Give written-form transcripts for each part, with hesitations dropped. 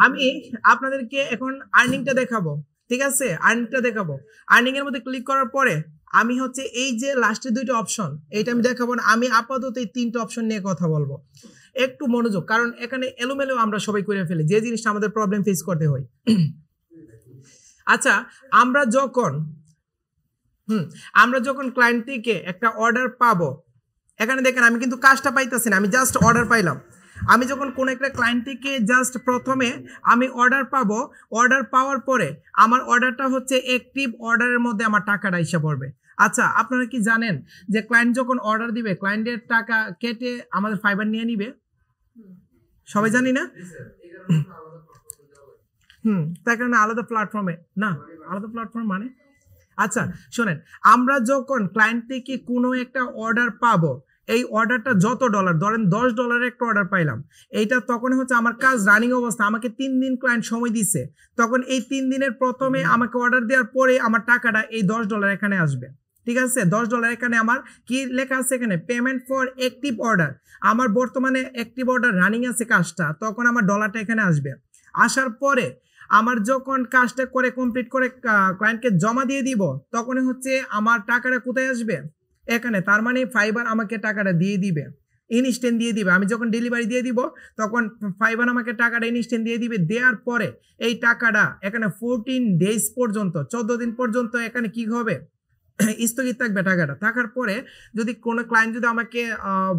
আমি আপনাদেরকে এখন আর্নিংটা দেখাবো, ঠিক আছে? আর্নিংটা দেখাবো। আর্নিং এর মধ্যে ক্লিক করার পরে আমি হচ্ছে এই যে লাস্টের দুইটা অপশন, এইটা আমি দেখাবো না, আমি আপাতত এই তিনটা অপশন নিয়ে কথা বলবো। একটু মনোযোগ, কারণ এখানে এলোমেলো আমরা সবাই করে ফেলি, যে জিনিসটা আমাদের প্রবলেম ফেস করতে হয়। আচ্ছা, আমরা যখন ক্লায়েন্ট থেকে একটা অর্ডার পাবো, এখানে দেখেন আমি কিন্তু কাজটা পাইতেছি না, আমি জাস্ট অর্ডার পাইলাম। আমি যখন কোনো একটা ক্লায়েন্ট থেকে জাস্ট প্রথমে আমি অর্ডার পাবো, অর্ডার পাওয়ার পরে আমার অর্ডারটা হচ্ছে অ্যাক্টিভ অর্ডারের মধ্যে আমার টাকাটা এসে পড়বে। আচ্ছা, আপনারা কি জানেন যে ক্লায়েন্ট যখন অর্ডার দিবে ক্লায়েন্টের টাকা কেটে আমাদের ফাইবার নিয়ে নিবে? সবাই জানি না? তার কারণে আলাদা প্ল্যাটফর্মে না, আলাদা প্ল্যাটফর্ম মানে আচ্ছা শোনেন, আমরা যখন ক্লায়েন্ট থেকে কোনো একটা অর্ডার পাবো, এই অর্ডারটা যত ডলার, ধরেন $10 একটা অর্ডার পাইলাম, এইটা তখন হচ্ছে আমার কাজ রানিং অবস্থা, আমাকে 3 দিন ক্লায়েন্ট সময় দিছে, তখন এই 3 দিনের প্রথমে আমাকে অর্ডার দেওয়ার পরে আমার টাকাটা এই $10 এখানে আসবে। ঠিক আছে, $10 এখানে আমার কি লেখা আছে, এখানে পেমেন্ট ফর অ্যাক্টিভ অর্ডার, আমার বর্তমানে অ্যাক্টিভ অর্ডার রানিং আছে কাজটা, তখন আমার ডলারটা এখানে আসবে। আসার পরে আমার যখন কাজটা করে কমপ্লিট করে ক্লায়েন্টকে জমা দিয়ে দিব, তখন হচ্ছে আমার টাকাটা কোথায় আসবে, এখানে। তার মানে ফাইবার আমাকে টাকাটা দিয়ে দিবে, ইনস্ট্যান্ট দিয়ে দিবে। আমি যখন ডেলিভারি দিয়ে দিব তখন ফাইবার আমাকে টাকাটা ইনস্ট্যান্ট দিয়ে দিবে। দেওয়ার পরে এই টাকাটা এখানে 14 ডেজ পর্যন্ত, 14 দিন পর্যন্ত এখানে কি হবে, স্থগিত থাকবে টাকাটা। থাকার পরে যদি কোনো ক্লায়েন্ট যদি আমাকে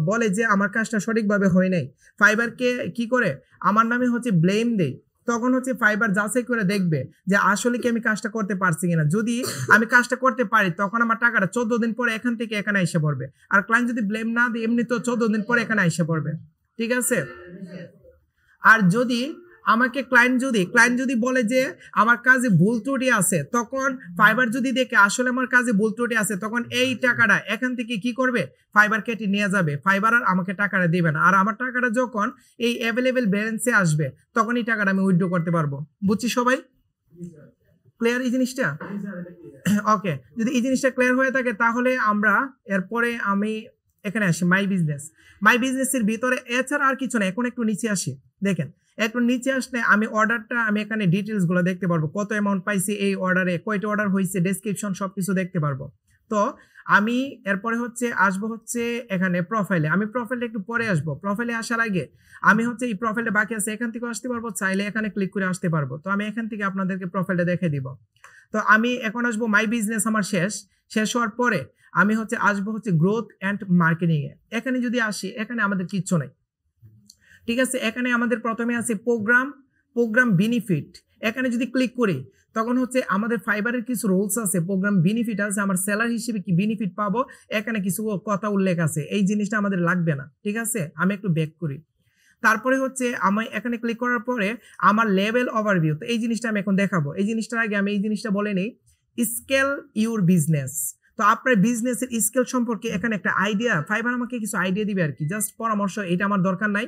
বলে যে আমার কাজটা সঠিকভাবে হয় নাই, ফাইবারকে কি করে আমার নামে হচ্ছে ব্লেম দেয়, তখন হচ্ছে ফাইবার যাচাই করে দেখবে যে আসলে কি আমি কাজটা করতে পারছি কিনা। যদি আমি কাজটা করতে পারি তখন আমার টাকাটা 14 দিন পরে এখান থেকে এখানে এসে পড়বে। আর ক্লায়েন্ট যদি ব্লেম না দেয়, এমনি তো 14 দিন পরে এখানে এসে পড়বে, ঠিক আছে? আর যদি আমাকে ক্লায়েন্ট যদি বলে যে আমার কাজে ভুল ত্রুটি আছে, তখন ফাইবার যদি দেখে আসলে আমার কাজে ভুল ত্রুটি আছে, তখন এই টাকাটা এখান থেকে কি করবে, ফাইবার কেটে নিয়ে যাবে। ফাইবার আর আমাকে টাকাটা দিবে না। আর আমার টাকাটা যখন এই অ্যাভেলেবেল ব্যালেন্সে আসবে, তখন এই টাকাটা আমি উইথড্র করতে পারবো। বুঝছি সবাই? ক্লিয়ার এই জিনিসটা? ওকে, যদি এই জিনিসটা ক্লিয়ার হয়ে থাকে তাহলে আমরা এরপরে আমি এখানে আসি মাই বিজনেসের ভিতরে। এছাড়া আর কিছু না, এখন একটু নিচে আসি। দেখেন, একটু নিচে আসলে আমি অর্ডারটা, আমি এখানে ডিটেলস গুলো দেখতে পারবো, কত অ্যামাউন্ট পাইছি এই অর্ডারে, কয়টা অর্ডার হয়েছে, ডেসক্রিপশন সবকিছু দেখতে পারবো। তো আমি এরপরে হচ্ছে আসবো হচ্ছে এখানে প্রোফাইলে। আমি প্রোফাইলে একটু পরে আসবো। প্রোফাইলে আসার আগে আমি হচ্ছে এই প্রোফাইলে বাকি আছে, এখান থেকে আসতে পারবো, চাইলে এখানে ক্লিক করে আসতে পারবো। তো আমি এখান থেকে আপনাদেরকে প্রোফাইলটা দেখে দিব। তো আমি এখন আসবো মাই বিজনেস, আমার শেষ হওয়ার পরে আমি হচ্ছে আসবো হচ্ছে গ্রোথ অ্যান্ড মার্কেটিং এ। এখানে যদি আসি, এখানে আমাদের কিচ্ছু নাই, ঠিক আছে? এখানে আমাদের প্রথমে আছে প্রোগ্রাম বেনিফিট। এখানে যদি ক্লিক করি তখন হচ্ছে আমাদের ফাইবারের কিছু রুলস আছে, প্রোগ্রাম বেনিফিট আছে, আমার সেলার হিসেবে কি বেনিফিট পাবো, এখানে কিছু কথা উল্লেখ আছে। এই জিনিসটা আমাদের লাগবে না, ঠিক আছে? আমি একটু ব্যাক করি। তারপরে হচ্ছে আমি এখানে ক্লিক করার পরে আমার লেভেল ওভারভিউ, তো এই জিনিসটা আমি এখন দেখাবো। এই জিনিসটার আগে আমি এই জিনিসটা বলে নেই, স্কেল ইউর বিজনেস। তো আপনার বিজনেসের স্কেল সম্পর্কে এখানে একটা আইডিয়া, ফাইবার আমাকে কিছু আইডিয়া দিবে আর কি, জাস্ট পরামর্শ, এটা আমার দরকার নাই।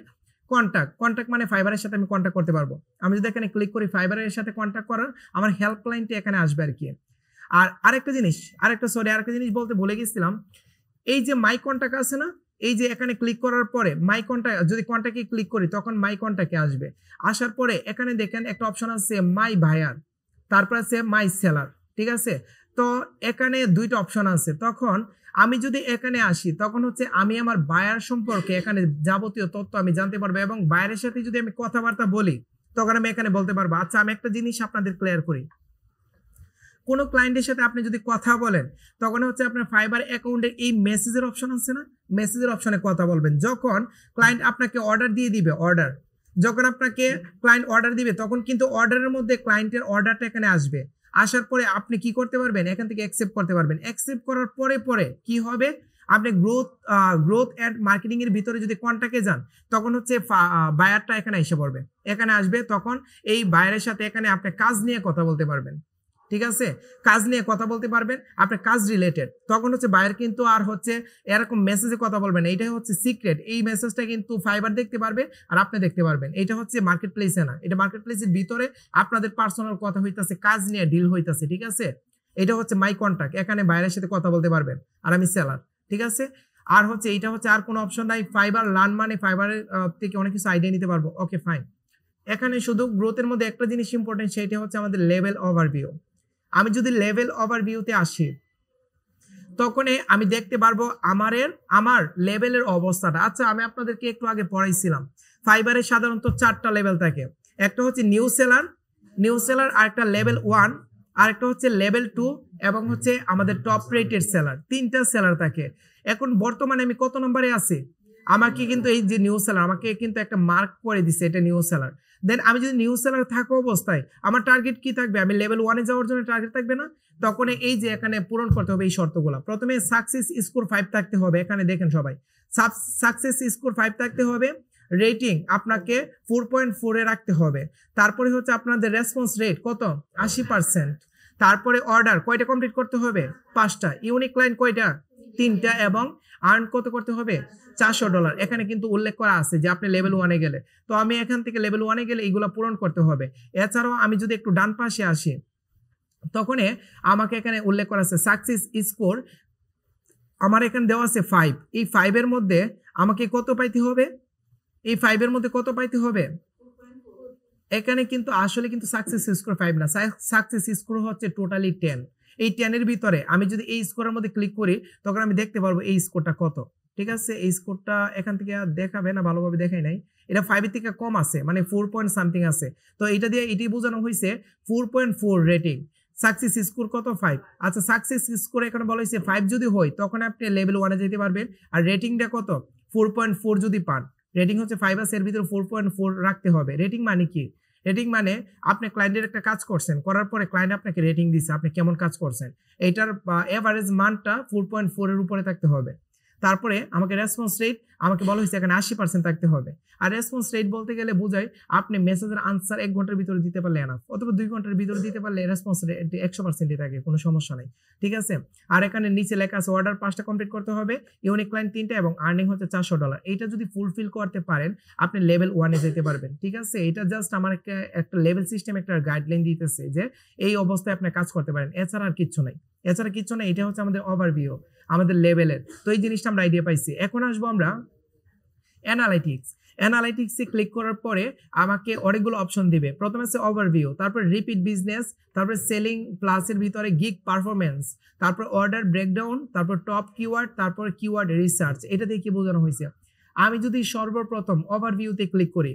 কন্ট্যাক্ট মানে ফাইবারের সাথে আমি কন্ট্যাক্ট করতে পারবো। আমি যদি এখানে ক্লিক করি ফাইবারের সাথে কন্ট্যাক্ট করার, আমার হেল্পলাইনটি এখানে আসবে আর কি। আর আরেকটা জিনিস বলতে ভুলে গেছিলাম, এই যে মাই কন্ট্যাক্ট আছে না, এই যে এখানে ক্লিক করার পরে মাই কন্ট্যাক্ট, যদি কন্ট্যাক্টে ক্লিক করি তখন মাই কন্ট্যাক্টে আসবে। আসার পরে এখানে দেখেন একটা অপশন আছে মাই বায়ার, তারপর আছে মাই সেলার, ঠিক আছে? তো এখানে দুইটা অপশন আছে। তখন আমি যদি এখানে আসি তখন হচ্ছে আমি আমার বায়ার সম্পর্কে এখানে যাবতীয় তথ্য আমি জানতে পারবো, এবং বায়ারের সাথে যদি আমি কথাবার্তা বলি তখন আমি এখানে বলতে পারবো। আচ্ছা, আমি একটা জিনিস আপনাদের ক্লিয়ার করি, কোনো ক্লায়েন্টের সাথে আপনি যদি কথা বলেন তখন হচ্ছে আপনার ফাইবার অ্যাকাউন্টের এই মেসেজের অপশন আছে না, মেসেজের অপশনে কথা বলবেন। যখন ক্লায়েন্ট আপনাকে অর্ডার দিয়ে দিবে, যখন আপনাকে ক্লায়েন্ট অর্ডার দিবে তখন কিন্তু অর্ডারের মধ্যে ক্লায়েন্টের অর্ডারটা এখানে আসবে। আসার পরে আপনি কি করতে পারবেন, এখান থেকে অ্যাকসেপ্ট করতে পারবেন। অ্যাকসেপ্ট করার পরে কি হবে, আপনি গ্রোথ অ্যান্ড মার্কেটিং এর ভিতরে যদি কন্ট্যাক্টে যান তখন হচ্ছে বায়ারটা এখানে এসে পড়বে, এখানে আসবে। তখন এই বায়ারের সাথে এখানে আপনি কাজ নিয়ে কথা বলতে পারবেন, ঠিক আছে? কাজ নিয়ে কথা বলতে পারবেন, আপনার কাজ রিলেটেড। তখন হচ্ছে বায়ার কিন্তু আর হচ্ছে এরকম মেসেজে কথা বলবেন, এইটাই হচ্ছে সিক্রেট। এই মেসেজটা কিন্তু ফাইবার দেখতে পারবে আর আপনি দেখতে পারবেন। এটা হচ্ছে মার্কেট প্লেসে না, এটা মার্কেট প্লেসের ভিতরে আপনাদের পার্সোনাল কথা হইতাছে, কাজ নিয়ে ডিল হইতাছে, ঠিক আছে? এটা হচ্ছে মাই কন্ট্যাক্ট, এখানে বায়ারের সাথে কথা বলতে পারবেন আর আমি সেলার, ঠিক আছে? আর হচ্ছে এইটা হচ্ছে আর কোনো অপশন নাই। ফাইবার লার্ন মানে ফাইবারের থেকে অনেক কিছু আইডিয়া নিতে পারবো। ওকে ফাইন, এখানে শুধু গ্রোথের মধ্যে একটা জিনিস ইম্পর্টেন্ট, সেটা হচ্ছে আমাদের লেভেল ওভারভিউ। আমি যদি লেভেল ওভারভিউতে আসি তখন আমি দেখতে পারবো আমার লেভেলের অবস্থাটা। আচ্ছা, আমি আপনাদেরকে একটু আগে পড়াইছিলাম ফাইবারে সাধারণত 4টা লেভেল থাকে। একটা হচ্ছে নিউ সেলার, আরেকটা লেভেল 1, আরেকটা হচ্ছে লেভেল 2 এবং হচ্ছে আমাদের টপ রেটেড সেলার। 3টা সেলার থাকে। এখন বর্তমানে আমি কত নম্বরে আছি? আমাকে কিন্তু এই যে নিউ সেলার, আমাকে কিন্তু একটা মার্ক করে দিছে, এটা নিউ সেলার। দেন আমি যদি নিউ সেলার থাকা অবস্থায় আমার টার্গেট কি থাকবে? আমি লেভেল 1-এ যাওয়ার জন্য টার্গেট থাকবে না? তখন এই যে এখানে পূরণ করতে হবে এই শর্তগুলো। প্রথমে সাকসেস স্কোর 5 থাকতে হবে। এখানে দেখেন সবাই, সাকসেস স্কোর 5 থাকতে হবে। রেটিং আপনাকে 4.4 এ রাখতে হবে। তারপরে হচ্ছে আপনাদের রেসপন্স রেট কত? 80%। তারপরে অর্ডার কয়টা কমপ্লিট করতে হবে? 5টা। ইউনিক ক্লায়েন্ট কয়টা? 3টা। এবং আর্ন কত করতে হবে? $400। এখানে কিন্তু উল্লেখ করা আছে যে আপনি লেভেল 1-এ গেলে, তো আমি এখান থেকে লেভেল 1-এ গেলে এইগুলো পূরণ করতে হবে। এছাড়াও আমি যদি একটু ডান পাশে আসি তখন আমাকে এখানে উল্লেখ করা আছে সাকসেস স্কোর আমার এখানে দেওয়া আছে 5। এই 5-এর মধ্যে আমাকে কত পাইতে হবে? এই 5-এর মধ্যে কত পাইতে হবে? এখানে কিন্তু আসলে কিন্তু সাকসেস স্কোর 5 না, সাকসেস স্কোর হচ্ছে টোটালি 10। এই 10-এর ভিতরে আমি যদি এই স্কোরের মধ্যে ক্লিক করি তখন আমি দেখতে পারবো এই স্কোরটা কত। ঠিক আছে, এই স্কোরটা এখান থেকে দেখাবে না, ভালোভাবে দেখাই নাই। এটা 5-এর থেকে কম আছে, মানে 4 পয়েন্ট সামথিং আছে। তো এটা দিয়ে এটি বোঝানো হয়েছে 4.4 রেটিং। সাকসেস স্কোর কত? 5। আচ্ছা, সাকসেস স্কোর এখানে বলা হয়েছে 5 যদি হয় তখন আপনি লেভেল 1-এ যেতে পারবেন। আর রেটিংটা কত? 4.4 যদি পান, রেটিং হচ্ছে 5 আছে, এর ভিতরে 4.4 রাখতে হবে। রেটিং মানে কি? রেটিং মানে আপনি ক্লায়েন্টের একটা কাজ করছেন, করার পরে ক্লায়েন্ট আপনাকে রেটিং দিচ্ছে, আপনি কেমন কাজ করছেন, এইটার এভারেজ মানটা 4.4 এর উপরে থাকতে হবে। তারপরে আমাকে রেসপন্স রেট আমাকে বলা হয়েছে এখানে 80% থাকতে হবে। আর রেসপন্স রেট বলতে গেলে বোঝায় আপনি মেসেজের আনসার 1 ঘন্টার ভিতরে দিতে পারলে এনাফ, অথবা 2 ঘন্টার ভিতরে দিতে পারলে রেসপন্স রেট 100%ই থাকে, কোনো সমস্যা নাই। ঠিক আছে, আর এখানে নিচে লেখা আছে অর্ডার 5টা কমপ্লিট করতে হবে, ইউনিক ক্লায়েন্ট 3টা এবং আর্নিং হচ্ছে $400। এইটা যদি ফুলফিল করতে পারেন আপনি লেভেল 1-এ যেতে পারবেন। ঠিক আছে, এটা জাস্ট আমার একটা লেভেল সিস্টেম, একটা গাইডলাইন দিতেছে যে এই অবস্থায় আপনি কাজ করতে পারেন। এছাড়া আর কিচ্ছু নাই, এটা হচ্ছে আমাদের ওভারভিউ আমাদের লেভেলের। তো এই জিনিসটা আমরা আইডিয়া পাইছি। এখন আসবো আমরা অ্যানালাইটিক্সে ক্লিক করার পরে আমাকে অনেকগুলো অপশন দিবে। প্রথমে আছে ওভারভিউ, তারপর রিপিট বিজনেস, তারপর সেলিং প্লাসের ভিতরে গিগ পারফরমেন্স, তারপর অর্ডার ব্রেকডাউন, তারপর টপ কিওয়ার্ড, তারপর কিওয়ার্ড রিসার্চ। এটা দিয়ে কি বোঝানো হয়েছে? আমি যদি সর্বপ্রথম ওভারভিউতে ক্লিক করি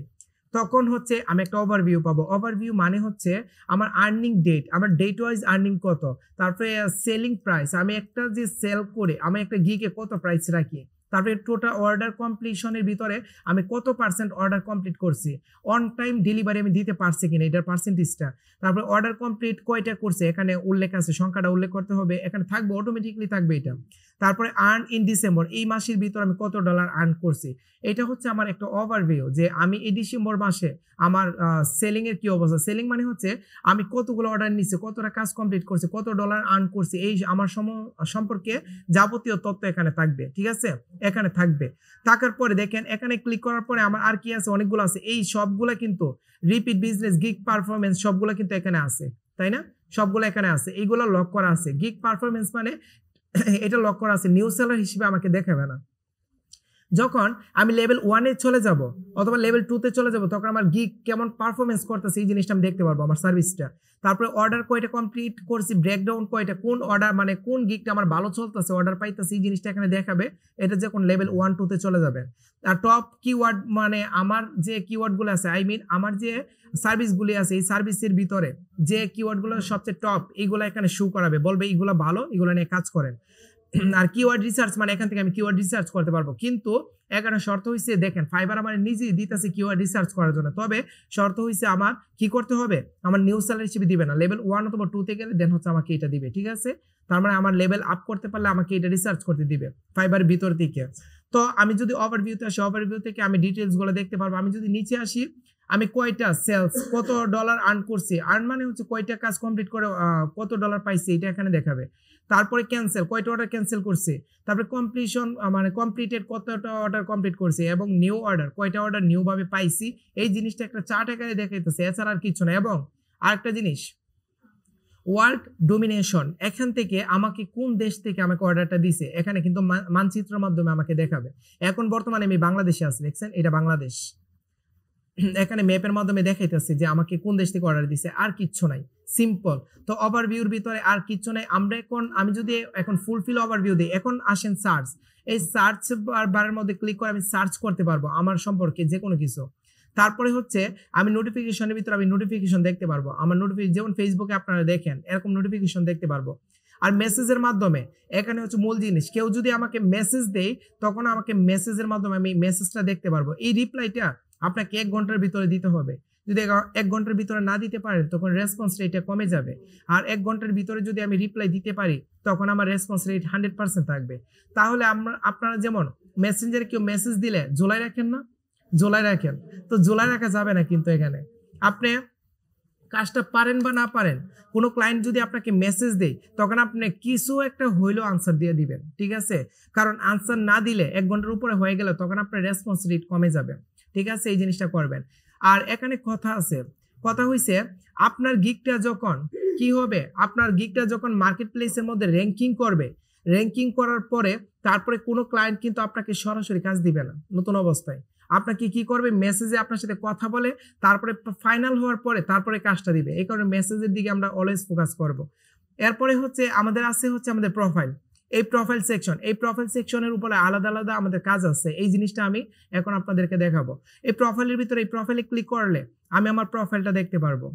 তখন হচ্ছে আমি একটা ওভারভিউ পাবো। ওভারভিউ মানে হচ্ছে আমার আর্নিং ডেট, আমার ডেট ওয়াইজ আর্নিং কত, তারপরে সেলিং প্রাইস, আমি একটা যে সেল করে আমি একটা গিগে কত প্রাইস রাখি, তারপরে টোটাল অর্ডার কমপ্লিশনের ভিতরে আমি কত পার্সেন্ট অর্ডার কমপ্লিট করছি, অন টাইম ডেলিভারি আমি দিতে পারছি কিনা, এটার পার্সেন্টেজটা, তারপরে অর্ডার কমপ্লিট কয়টা করছে এখানে উল্লেখ আছে, সংখ্যাটা উল্লেখ করতে হবে, এখানে থাকবে, অটোমেটিকলি থাকবে এটা। তারপরে আর্ন ইন ডিসেম্বর, এই মাসের ভিতরে আমি কত ডলার আর্ন করছি। এটা হচ্ছে আমার একটা ওভারভিউ যে আমি এই ডিসেম্বর মাসে আমার সেলিং এর কি অবস্থা। সেলিং মানে হচ্ছে আমি কতগুলো অর্ডার নিচ্ছি, কতটা কাজ কমপ্লিট করছি, কত ডলার আর্ন করছি, এই আমার সম্পর্কে যাবতীয় তথ্য এখানে থাকবে। ঠিক আছে, এখানে থাকবে। থাকার পরে দেখেন এখানে ক্লিক করার পরে আমার আর কি আছে, অনেকগুলো আছে। এই সবগুলো কিন্তু রিপিট বিজনেস, গিগ পারফরমেন্স সবগুলো কিন্তু এখানে আছে, তাই না? সবগুলো এখানে আছে, এইগুলো লক করা আছে। গিগ পারফরমেন্স মানে এটা লক করা আছে, নিউ সেলার হিসেবে আমাকে দেখাবে না। যখন আমি লেভেল 1-এ চলে যাব অথবা লেভেল 2-তে চলে যাব তখন আমার গিগ কেমন পারফরমেন্স করতেছে এই জিনিসটা আমি দেখতে পারবো, আমার সার্ভিসটা। তারপরে অর্ডার কয়টা কমপ্লিট করছি, ব্রেকডাউন কয়টা, কোন অর্ডার মানে কোন গিগটা আমার ভালো চলতেছে, অর্ডার পাইতেছে, এই জিনিসটা এখানে দেখাবে। এটা যখন লেভেল 1-2-তে চলে যাবে। আর টপ কিওয়ার্ড মানে আমার যে কিওয়ার্ডগুলো আছে, আই মিন আমার যে সার্ভিসগুলি আছে, এই সার্ভিসের ভিতরে যে কিওয়ার্ডগুলো সবচেয়ে টপ এইগুলো এখানে শো করাবে, বলবে এইগুলো ভালো, এগুলো নিয়ে কাজ করেন। আর কিওয়ার্ড রিসার্চ মানে এখান থেকে আমি কিওয়ার্ড রিসার্চ করতে পারবো। কিন্তু এখানে শর্ত হইছে, দেখেন ফাইবার আমার নিজেই দিতেছে কিওয়ার্ড রিসার্চ করার জন্য, তবে শর্ত হইছে আমার কি করতে হবে, আমার নিউ সেলার হিসেবে দিবে না, লেভেল 1 অথবা 2-তে গেলে দেন হচ্ছে আমাকে এটা দিবে। ঠিক আছে, তার মানে আমার লেভেল আপ করতে পারলে আমাকে এটা রিসার্চ করতে দিবে ফাইবার ভিতর থেকে। তো আমি যদি ওভারভিউতে আসি, ওভারভিউ থেকে আমি ডিটেলস গুলো দেখতে পারবো। আমি যদি নিচে আসি, আমি কয়টা সেলস, কত ডলার আর্ন করছি, আর্ন মানে হচ্ছে কয়টা কাজ কমপ্লিট করে কত ডলার পাইছি, এটা এখানে দেখাবে। তারপরে ক্যান্সেল, কয়টা অর্ডার ক্যান্সেল করছে, তারপরে কমপ্লিশন মানে কমপ্লিটেড, কতটা অর্ডার কমপ্লিট করছে, এবং নিউ অর্ডার, কয়টা অর্ডার নিউ ভাবে পাইছি, এই জিনিসটা একটা চার্ট আকারে দেখাইতেছে, এছাড়া আর কিছু না। এবং আরেকটা জিনিস, ওয়ার্ল্ড ডোমিনেশন, এখান থেকে আমাকে কোন দেশ থেকে আমাকে অর্ডারটা দিছে এখানে কিন্তু মানচিত্রের মাধ্যমে আমাকে দেখাবে। এখন বর্তমানে আমি বাংলাদেশে আছি, দেখছেন এটা বাংলাদেশ। এখানে ম্যাপের মাধ্যমে দেখাইতেছে যে আমাকে কোন দেশ থেকে অর্ডার দিছে, আর কিচ্ছু নাই, সিম্পল। তো ওভারভিউর ভিতরে আর কিচ্ছু নাই। আমরা এখন আমি যদি এখন ফুলফিল ওভারভিউ দিই, এখন আসেন সার্চ, এই সার্চ বারের মধ্যে ক্লিক করে আমি সার্চ করতে পারবো আমার সম্পর্কে যে কোনো কিছু। তারপরে হচ্ছে আমি নোটিফিকেশনের ভিতরে আমি নোটিফিকেশন দেখতে পারবো, আমার নোটিফিকেশন যেমন ফেসবুকে আপনারা দেখেন এরকম নোটিফিকেশন দেখতে পারবো। আর মেসেজের মাধ্যমে এখানে হচ্ছে মূল জিনিস, কেউ যদি আমাকে মেসেজ দেয় তখন আমাকে মেসেজের মাধ্যমে আমি মেসেজটা দেখতে পারবো। এই রিপ্লাইটা আপনাকে 1 ঘন্টার ভিতরে দিতে হবে। যদি 1 ঘন্টার ভিতরে না দিতে পারেন তখন রেসপন্স রেটটা কমে যাবে। আর 1 ঘন্টার ভিতরে যদি আমি রিপ্লাই দিতে পারি তখন আমার রেসপন্স রেট 100% থাকবে। তাহলে আপনারা যেমন মেসেঞ্জারে কেউ মেসেজ দিলে জুলাই রাখেন না, জুলাই রাখেন, তো জুলাই রাখা যাবে না। কিন্তু এখানে আপনি কাজটা পারেন বা না পারেন, কোনো ক্লায়েন্ট যদি আপনাকে মেসেজ দেয় তখন আপনি কিছু একটা হইলেও আনসার দিয়ে দিবেন, ঠিক আছে? কারণ আনসার না দিলে 1 ঘন্টার উপরে হয়ে গেলে তখন আপনার রেসপন্স রেট কমে যাবে, ঠিক আছে? এই জিনিসটা করবেন। আর এখানে কথা আছে, কথা হইছে আপনার গিগটা যখন কি হবে, আপনার গিগটা যখন মার্কেট প্লেসের মধ্যে র্যাঙ্কিং করবে, র্যাঙ্কিং করার পরে তারপরে কোনো ক্লায়েন্ট কিন্তু আপনাকে সরাসরি কাজ দিবে না নতুন অবস্থায়। আপনাকে কি করবে, মেসেজে আপনার সাথে কথা বলে তারপরে ফাইনাল হওয়ার পরে তারপরে কাজটা দিবে। এই কারণে মেসেজের দিকে আমরা অলওয়েজ ফোকাস করব। এরপরে হচ্ছে আমাদের আছে হচ্ছে আমাদের প্রোফাইল, এই প্রোফাইল সেকশন, এই প্রোফাইল সেকশনের উপরে আলাদা আলাদা আমাদের কাজ আছে। এই জিনিসটা আমি এখন আপনাদেরকে দেখাবো। এই প্রোফাইলের ভিতরে এই প্রোফাইলে ক্লিক করলে আমি আমার প্রোফাইলটা দেখতে পারবো।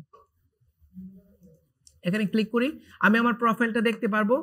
এখানে ক্লিক করি, আমি আমার প্রোফাইলটা দেখতে পারবো।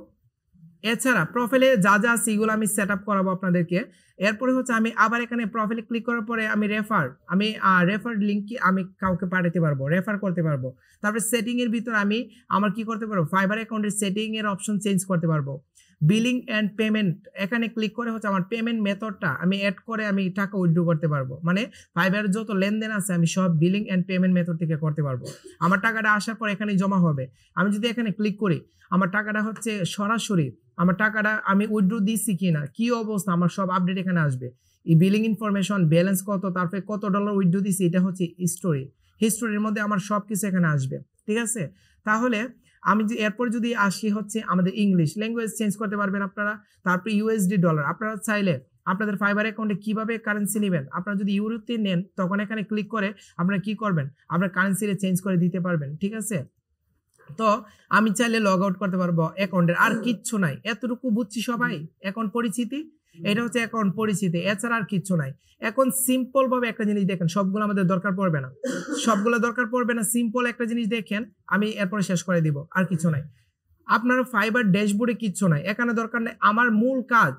এছাড়া প্রোফাইলে যা যা আছে এগুলো আমি সেট আপ করাবো আপনাদেরকে। এরপরে হচ্ছে আমি আবার এখানে প্রোফাইলে ক্লিক করার পরে আমি রেফার লিঙ্ক আমি কাউকে পাঠাতে পারবো, রেফার করতে পারবো। তারপরে সেটিং এর ভিতর আমি আমার কি করতে পারবো, ফাইবার অ্যাকাউন্টের সেটিং এর অপশন চেঞ্জ করতে পারবো। বিলিং অ্যান্ড পেমেন্ট, এখানে ক্লিক করে হচ্ছে আমার পেমেন্ট মেথডটা আমি অ্যাড করে আমি টাকা উইথড্র করতে পারবো। মানে ফাইবারের যত লেনদেন আছে আমি সব বিলিং অ্যান্ড পেমেন্ট মেথড থেকে করতে পারবো। আমার টাকাটা আসার পর এখানে জমা হবে। আমি যদি এখানে ক্লিক করি আমার টাকাটা হচ্ছে সরাসরি আমার টাকাটা আমি উইথড্র দিচ্ছি কিনা, কি অবস্থা, আমার সব আপডেট এখানে আসবে। এই বিলিং ইনফরমেশন, ব্যালেন্স কত, তারপরে কত ডলার উইথড্র দিচ্ছি, এটা হচ্ছে হিস্টোরির মধ্যে আমার সব কিছু এখানে আসবে, ঠিক আছে? তাহলে আমি যে এরপর যদি আসি হচ্ছে আমাদের ইংলিশ ল্যাঙ্গুয়েজ চেঞ্জ করতে পারবেন আপনারা। তারপরে ইউএসডি ডলার, আপনারা চাইলে আপনাদের ফাইবার অ্যাকাউন্টে কিভাবে কারেন্সি নেবেন, আপনারা যদি ইউরোতে নেন তখন এখানে ক্লিক করে আপনারা কি করবেন, আপনার কারেন্সিটা চেঞ্জ করে দিতে পারবেন, ঠিক আছে? তো আমি চাইলে লগ আউট করতে পারবো অ্যাকাউন্টের, আর কিচ্ছু নাই। এতটুকু বুঝছি সবাই, অ্যাকাউন্ট পরিচিতি, এটা হচ্ছে অ্যাকাউন্ট পরিচিতি, এছাড়া আর কিচ্ছু নাই। এখন সিম্পল ভাবে একটা জিনিস দেখেন, সবগুলো আমাদের দরকার পড়বে না, সবগুলো দরকার পড়বে না, সিম্পল একটা জিনিস দেখেন, আমি এরপরে শেষ করে দিব। আর কিছু নাই, আপনার ফাইবার ড্যাশবোর্ডে কিচ্ছু নাই, এখানে দরকার নেই। আমার মূল কাজ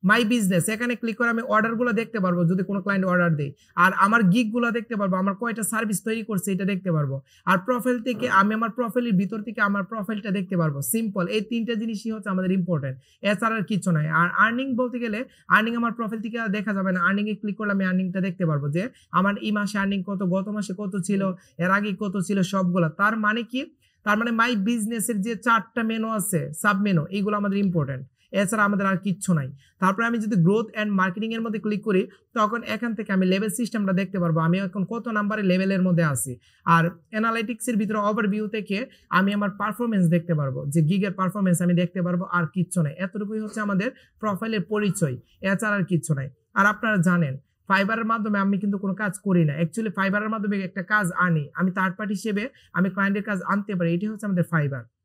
মাই বিজনেস, এখানে ক্লিক করে আমি অর্ডারগুলো দেখতে পারবো যদি কোনো ক্লায়েন্ট অর্ডার দেয়, আর আমার গিগগুলো দেখতে পারবো, আমার কয়টা সার্ভিস তৈরি করছে এটা দেখতে পারবো। আর প্রোফাইল থেকে আমি আমার প্রোফাইলের ভিতর থেকে আমার প্রোফাইলটা দেখতে পারবো। সিম্পল, এই 3টা জিনিসই হচ্ছে আমাদের ইম্পর্টেন্ট, এছাড়া আর কিছু নাই। আর আর্নিং বলতে গেলে আর্নিং আমার প্রোফাইল থেকে দেখা যাবে না, আর্নিং এ ক্লিক করলে আমি আর্নিংটা দেখতে পারবো যে আমার এই মাসে আর্নিং কত, গত মাসে কত ছিল, এর আগে কত ছিল, সবগুলা। তার মানে কি, তার মানে মাই বিজনেসের যে 4টা মেনু আছে, সাব মেনু, এইগুলো আমাদের ইম্পর্টেন্ট, এছাড়া আমাদের আর কিচ্ছু নাই। তারপরে আমি যদি গ্রোথ অ্যান্ড মার্কেটিং এর মধ্যে ক্লিক করি তখন এখান থেকে আমি লেভেল সিস্টেমটা দেখতে পারবো, আমি এখন কত নাম্বারে লেভেলের মধ্যে আছি। আর অ্যানালাইটিক্সের ভিতরে ওভারভিউ থেকে আমি আমার পারফরমেন্স দেখতে পারবো, যে গিগের পারফরমেন্স আমি দেখতে পারবো, আর কিচ্ছু নাই। এতটুকুই হচ্ছে আমাদের প্রোফাইলের পরিচয়, এছাড়া আর কিচ্ছু নাই। আর আপনারা জানেন ফাইবারের মাধ্যমে আমি কিন্তু কোনো কাজ করি না, অ্যাকচুয়ালি ফাইবারের মাধ্যমে একটা কাজ আনি, আমি থার্ড পার্টি হিসেবে আমি ক্লায়েন্টের কাজ আনতে পারি, এটি হচ্ছে আমাদের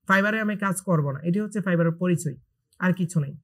ফাইবারে আমি কাজ করব না, এটি হচ্ছে ফাইবারের পরিচয়, আর কিছু নেই।